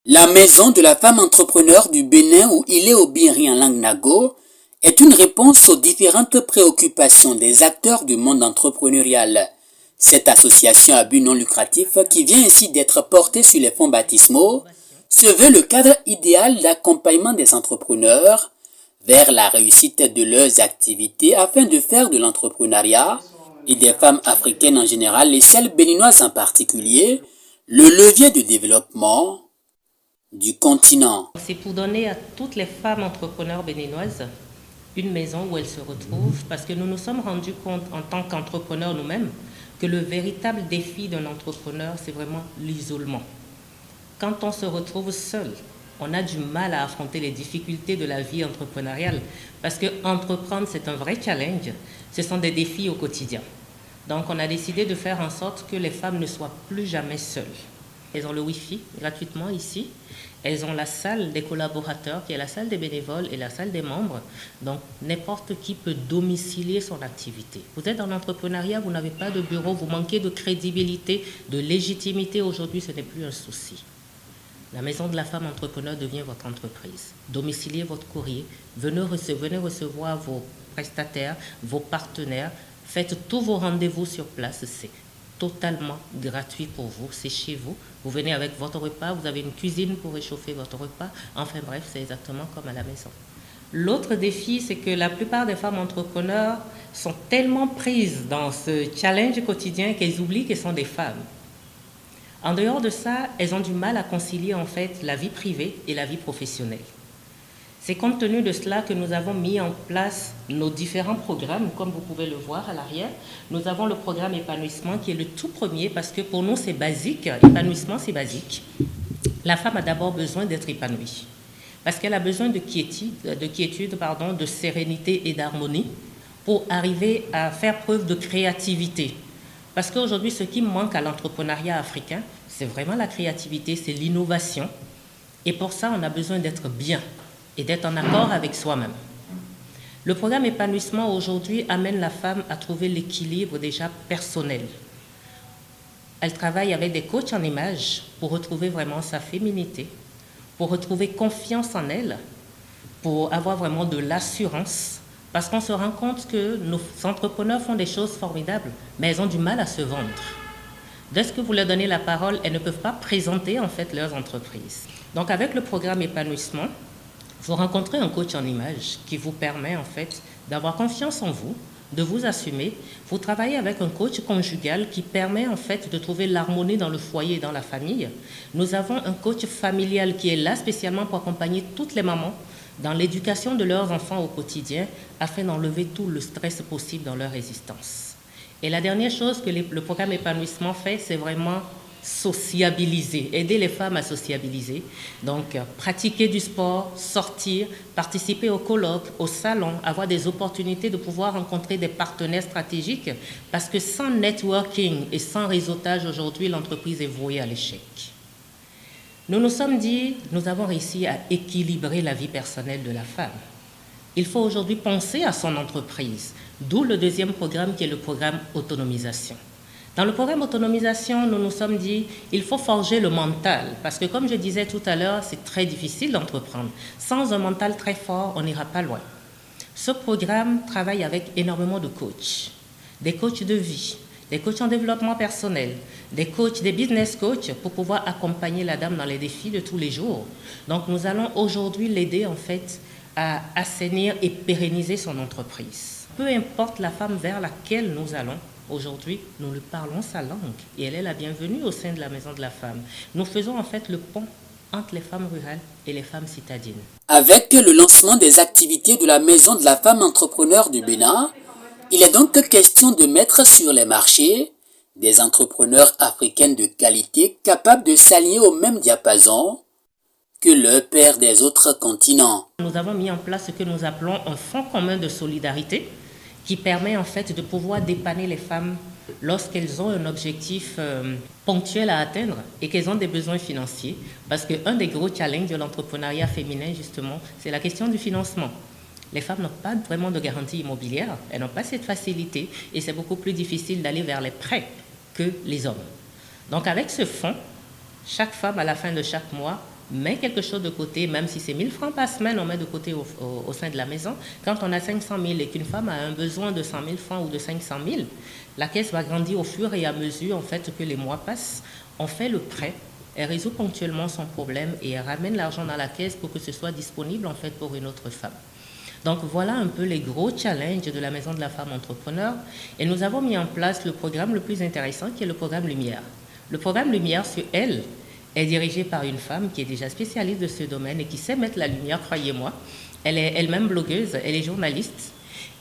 La maison de la femme entrepreneur du Bénin ou Ile Obiri en langue nago est une réponse aux différentes préoccupations des acteurs du monde entrepreneurial. Cette association à but non lucratif, qui vient ainsi d'être portée sur les fonds baptismaux, se veut le cadre idéal d'accompagnement des entrepreneurs vers la réussite de leurs activités afin de faire de l'entrepreneuriat et des femmes africaines en général et celles béninoises en particulier le levier de développement du continent. C'est pour donner à toutes les femmes entrepreneurs béninoises une maison où elles se retrouvent, parce que nous nous sommes rendus compte en tant qu'entrepreneurs nous-mêmes que le véritable défi d'un entrepreneur, c'est vraiment l'isolement. Quand on se retrouve seul, on a du mal à affronter les difficultés de la vie entrepreneuriale, parce que entreprendre, c'est un vrai challenge, ce sont des défis au quotidien. Donc on a décidé de faire en sorte que les femmes ne soient plus jamais seules. Elles ont le Wi-Fi gratuitement ici. Elles ont la salle des collaborateurs, qui est la salle des bénévoles et la salle des membres. Donc, n'importe qui peut domicilier son activité. Vous êtes dans l'entrepreneuriat, vous n'avez pas de bureau, vous manquez de crédibilité, de légitimité. Aujourd'hui, ce n'est plus un souci. La maison de la femme entrepreneur devient votre entreprise. Domiciliez votre courrier, venez recevoir vos prestataires, vos partenaires. Faites tous vos rendez-vous sur place. C'est totalement gratuit pour vous, c'est chez vous. Vous venez avec votre repas, vous avez une cuisine pour réchauffer votre repas. Enfin bref, c'est exactement comme à la maison. L'autre défi, c'est que la plupart des femmes entrepreneurs sont tellement prises dans ce challenge quotidien qu'elles oublient qu'elles sont des femmes. En dehors de ça, elles ont du mal à concilier en fait la vie privée et la vie professionnelle. C'est compte tenu de cela que nous avons mis en place nos différents programmes, comme vous pouvez le voir à l'arrière. Nous avons le programme épanouissement qui est le tout premier parce que pour nous c'est basique, épanouissement c'est basique. La femme a d'abord besoin d'être épanouie parce qu'elle a besoin de quiétude, de sérénité et d'harmonie pour arriver à faire preuve de créativité. Parce qu'aujourd'hui ce qui manque à l'entrepreneuriat africain, c'est vraiment la créativité, c'est l'innovation. Et pour ça on a besoin d'être bien et d'être en accord avec soi-même. Le programme épanouissement aujourd'hui amène la femme à trouver l'équilibre déjà personnel. Elle travaille avec des coachs en images pour retrouver vraiment sa féminité, pour retrouver confiance en elle, pour avoir vraiment de l'assurance, parce qu'on se rend compte que nos entrepreneurs font des choses formidables, mais elles ont du mal à se vendre. Dès que vous leur donnez la parole, elles ne peuvent pas présenter en fait leurs entreprises. Donc avec le programme épanouissement, vous rencontrez un coach en image qui vous permet en fait d'avoir confiance en vous, de vous assumer. Vous travaillez avec un coach conjugal qui permet en fait de trouver l'harmonie dans le foyer et dans la famille. Nous avons un coach familial qui est là spécialement pour accompagner toutes les mamans dans l'éducation de leurs enfants au quotidien afin d'enlever tout le stress possible dans leur existence. Et la dernière chose que le programme épanouissement fait, c'est vraiment sociabiliser, aider les femmes à sociabiliser. Donc, pratiquer du sport, sortir, participer aux colloques, aux salons, avoir des opportunités de pouvoir rencontrer des partenaires stratégiques, parce que sans networking et sans réseautage aujourd'hui, l'entreprise est vouée à l'échec. Nous nous sommes dit, nous avons réussi à équilibrer la vie personnelle de la femme. Il faut aujourd'hui penser à son entreprise, d'où le deuxième programme qui est le programme autonomisation. Dans le programme autonomisation, nous nous sommes dit il faut forger le mental parce que comme je disais tout à l'heure, c'est très difficile d'entreprendre. Sans un mental très fort, on n'ira pas loin. Ce programme travaille avec énormément de coachs, des coachs de vie, des coachs en développement personnel, des coachs, des business coachs pour pouvoir accompagner la dame dans les défis de tous les jours. Donc nous allons aujourd'hui l'aider en fait à assainir et pérenniser son entreprise. Peu importe la femme vers laquelle nous allons, aujourd'hui, nous lui parlons sa langue et elle est la bienvenue au sein de la Maison de la Femme. Nous faisons en fait le pont entre les femmes rurales et les femmes citadines. Avec le lancement des activités de la Maison de la Femme entrepreneur du Bénin, il est donc question de mettre sur les marchés des entrepreneurs africaines de qualité capables de s'aligner au même diapason que leurs pairs des autres continents. Nous avons mis en place ce que nous appelons un fonds commun de solidarité qui permet en fait de pouvoir dépanner les femmes lorsqu'elles ont un objectif ponctuel à atteindre et qu'elles ont des besoins financiers. Parce qu'un des gros challenges de l'entrepreneuriat féminin, justement, c'est la question du financement. Les femmes n'ont pas vraiment de garantie immobilière, elles n'ont pas cette facilité et c'est beaucoup plus difficile d'aller vers les prêts que les hommes. Donc avec ce fonds, chaque femme, à la fin de chaque mois, met quelque chose de côté, même si c'est 1000 francs par semaine, on met de côté au sein de la maison. Quand on a 500 000 et qu'une femme a un besoin de 100 000 francs ou de 500 000, la caisse va grandir au fur et à mesure en fait, que les mois passent. On fait le prêt, elle résout ponctuellement son problème et elle ramène l'argent dans la caisse pour que ce soit disponible en fait, pour une autre femme. Donc voilà un peu les gros challenges de la Maison de la Femme Entrepreneur. Et nous avons mis en place le programme le plus intéressant qui est le programme Lumière. Le programme Lumière sur elle est dirigé par une femme qui est déjà spécialiste de ce domaine et qui sait mettre la lumière, croyez-moi. Elle est elle-même blogueuse, elle est journaliste.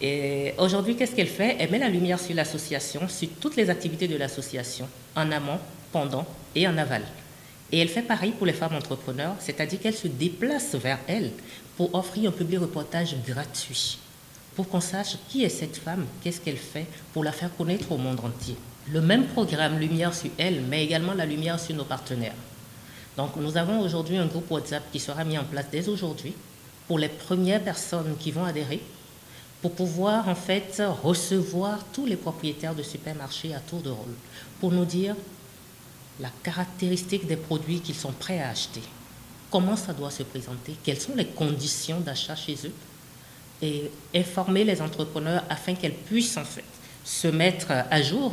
Et aujourd'hui, qu'est-ce qu'elle fait? Elle met la lumière sur l'association, sur toutes les activités de l'association, en amont, pendant et en aval. Et elle fait pareil pour les femmes entrepreneurs, c'est-à-dire qu'elle se déplace vers elle pour offrir un public reportage gratuit, pour qu'on sache qui est cette femme, qu'est-ce qu'elle fait, pour la faire connaître au monde entier. Le même programme Lumière sur elle met également la lumière sur nos partenaires. Donc nous avons aujourd'hui un groupe WhatsApp qui sera mis en place dès aujourd'hui pour les premières personnes qui vont adhérer, pour pouvoir en fait recevoir tous les propriétaires de supermarchés à tour de rôle, pour nous dire la caractéristique des produits qu'ils sont prêts à acheter, comment ça doit se présenter, quelles sont les conditions d'achat chez eux, et informer les entrepreneurs afin qu'elles puissent en fait se mettre à jour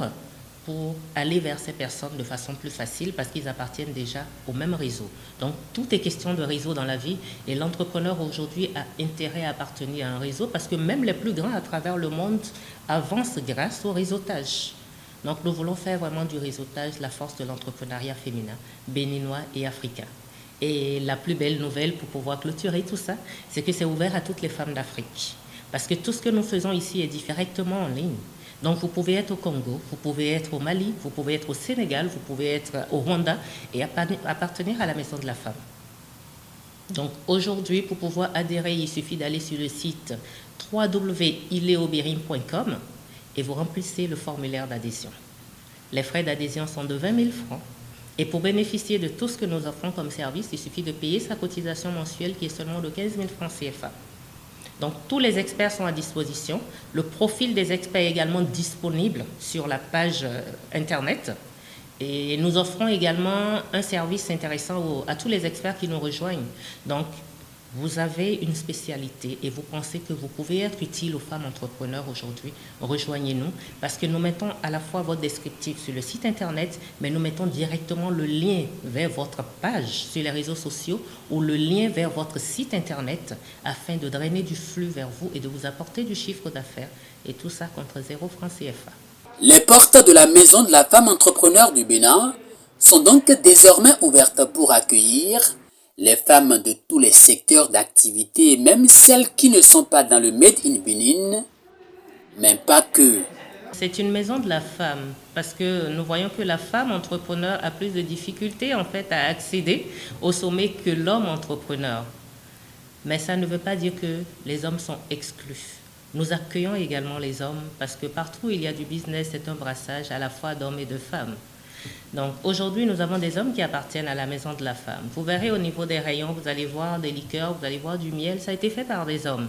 pour aller vers ces personnes de façon plus facile parce qu'ils appartiennent déjà au même réseau. Donc tout est question de réseau dans la vie et l'entrepreneur aujourd'hui a intérêt à appartenir à un réseau parce que même les plus grands à travers le monde avancent grâce au réseautage. Donc nous voulons faire vraiment du réseautage la force de l'entrepreneuriat féminin, béninois et africain. Et la plus belle nouvelle pour pouvoir clôturer tout ça, c'est que c'est ouvert à toutes les femmes d'Afrique. Parce que tout ce que nous faisons ici est directement en ligne. Donc vous pouvez être au Congo, vous pouvez être au Mali, vous pouvez être au Sénégal, vous pouvez être au Rwanda et appartenir à la Maison de la Femme. Donc aujourd'hui, pour pouvoir adhérer, il suffit d'aller sur le site www.ileobirim.com et vous remplissez le formulaire d'adhésion. Les frais d'adhésion sont de 20 000 francs. Et pour bénéficier de tout ce que nous offrons comme service, il suffit de payer sa cotisation mensuelle qui est seulement de 15 000 francs CFA. Donc tous les experts sont à disposition. Le profil des experts est également disponible sur la page Internet. Et nous offrons également un service intéressant à tous les experts qui nous rejoignent. Donc vous avez une spécialité et vous pensez que vous pouvez être utile aux femmes entrepreneurs aujourd'hui, rejoignez-nous parce que nous mettons à la fois votre descriptif sur le site internet, mais nous mettons directement le lien vers votre page sur les réseaux sociaux ou le lien vers votre site internet afin de drainer du flux vers vous et de vous apporter du chiffre d'affaires et tout ça contre 0 francs CFA. Les portes de la Maison de la Femme Entrepreneur du Bénin sont donc désormais ouvertes pour accueillir les femmes de tous les secteurs d'activité, même celles qui ne sont pas dans le Made in Benin, mais pas que. C'est une maison de la femme parce que nous voyons que la femme entrepreneur a plus de difficultés en fait à accéder au sommet que l'homme entrepreneur. Mais ça ne veut pas dire que les hommes sont exclus. Nous accueillons également les hommes parce que partout où il y a du business, c'est un brassage à la fois d'hommes et de femmes. Donc aujourd'hui, nous avons des hommes qui appartiennent à la Maison de la Femme. Vous verrez au niveau des rayons, vous allez voir des liqueurs, vous allez voir du miel. Ça a été fait par des hommes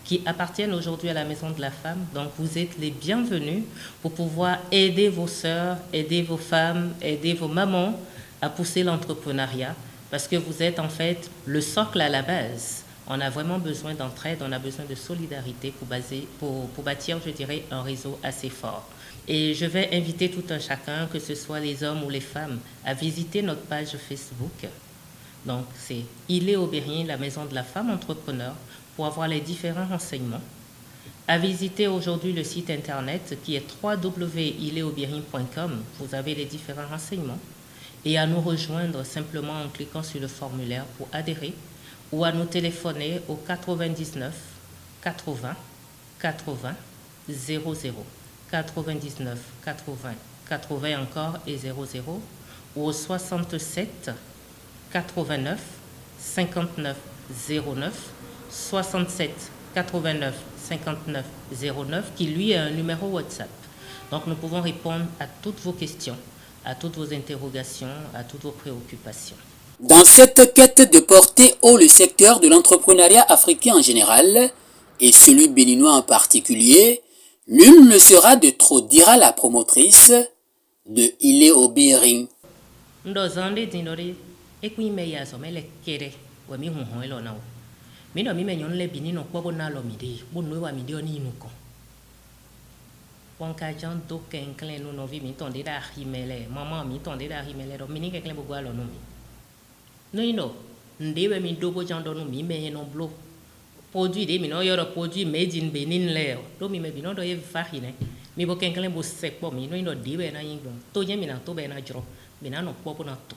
qui appartiennent aujourd'hui à la Maison de la Femme. Donc vous êtes les bienvenus pour pouvoir aider vos sœurs, aider vos femmes, aider vos mamans à pousser l'entrepreneuriat parce que vous êtes en fait le socle à la base. On a vraiment besoin d'entraide, on a besoin de solidarité pour bâtir, je dirais, un réseau assez fort. Et je vais inviter tout un chacun, que ce soit les hommes ou les femmes, à visiter notre page Facebook. Donc, c'est Ileobirim, la Maison de la Femme Entrepreneur, pour avoir les différents renseignements. À visiter aujourd'hui le site internet qui est www.ileobirim.com. Vous avez les différents renseignements. Et à nous rejoindre simplement en cliquant sur le formulaire pour adhérer ou à nous téléphoner au 99 80 80 00. 99 80 80 encore et 00 ou au 67 89 59 09 67 89 59 09 qui lui a un numéro WhatsApp. Donc nous pouvons répondre à toutes vos questions, à toutes vos interrogations, à toutes vos préoccupations. Dans cette quête de porter haut le secteur de l'entrepreneuriat africain en général et celui béninois en particulier, nul ne sera de trop, dira la promotrice de Ileobirim. Et puis mais ya so mais les kere wa mi hon elo na o mi no mi me nyon le bini no kwa bona lo mi de bo no wa mi de oni nuko wanka jan do ken klen no vi mi ton de da himele maman mi ton de da himele do mi ni ken klen bo gwa lo no mi no ndewe mi do bo jan do no mi me no blo produit de mi no yoro produit made in Benin le do mi me bino do e vahine mi bo ken klen bo sekpo mi no dewe na yin to je mi na to be na jro mi na no po na to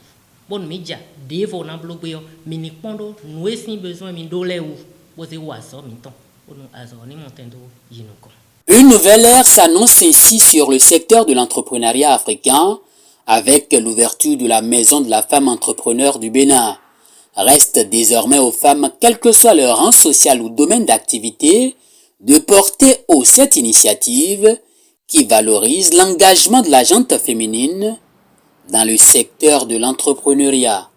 bon média devo na bloqueo mini pondo nous aussi besoin min dole ou posé waso min ton nous azoni montendo yinuko. Une nouvelle ère s'annonce ainsi sur le secteur de l'entrepreneuriat africain avec l'ouverture de la maison de la femme entrepreneur du Bénin. Reste désormais aux femmes, quel que soit leur rang social ou domaine d'activité, de porter haut cette initiative qui valorise l'engagement de la gente féminine dans le secteur de l'entrepreneuriat.